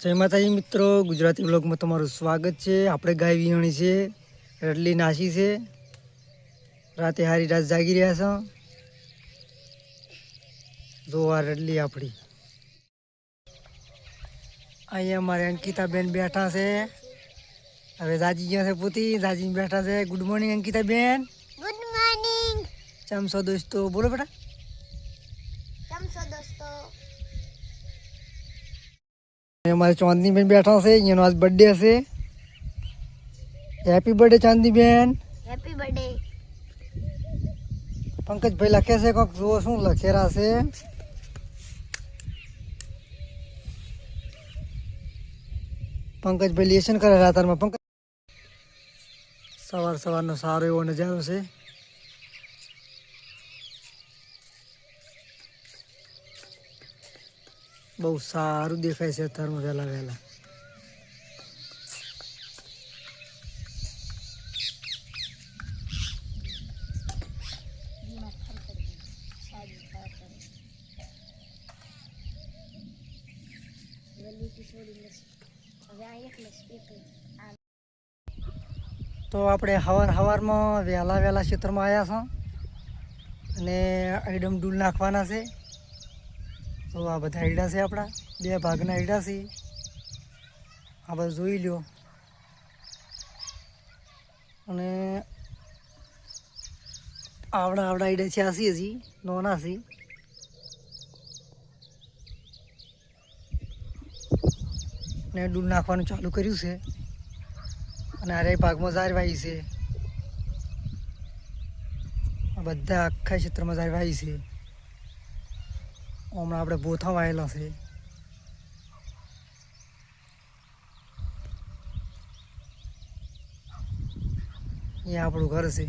જય માતાજી મિત્રો, ગુજરાતી બ્લોગમાં તમારું સ્વાગત છે। આપણે ગાય વિયાણી છે, રડલી નાસી છે। રાતે હારી રાત જાગી રહ્યા છો। જો આ રડલી આપણી અહીંયા અમારે અંકિતાબેન બેઠા છે। હવે જાજી ગયા છે પોતી, જાજી બેઠા છે। ગુડ મોર્નિંગ અંકિતાબેન। Good morning. કેમ છો દોસ્તો? બોલો બેટા। કેમ છો દોસ્તો? हमारे चांदनी बेन बैठा से, ये आज बर्थडे से। Happy birthday Chandni ben. Happy birthday. Pankaj भाई लखे से कोक जो शू लखेरा से। पंकज भाई लेसन करे रातर में। पंकज सवार सवार नो सारो एवो नजारो से। बहु सारू देखाय छे अत्यार में वेला वेला। तो આપણે હવારમાં વહેલા ક્ષેત્રમાં આવ્યા છો અને આઈડમ ડૂલ નાખવાના છે। તો આ બધા આઈડા છે, આપણા બે ભાગના આઈડા છે। આ બધું જોઈ લો અને આવડા આઈડા છે, આ હજી નાના છે। ને ડૂલ નાખવાનું ચાલુ કર્યું છે અને આરે ભાગમાં ઝાર વાઈ છે। આ બધા આખા ક્ષેત્રમાં ઝાર વાઈ છે। હમણાં આપણે બોથા વાયેલા છે। અહીંયા આપણું ઘર છે।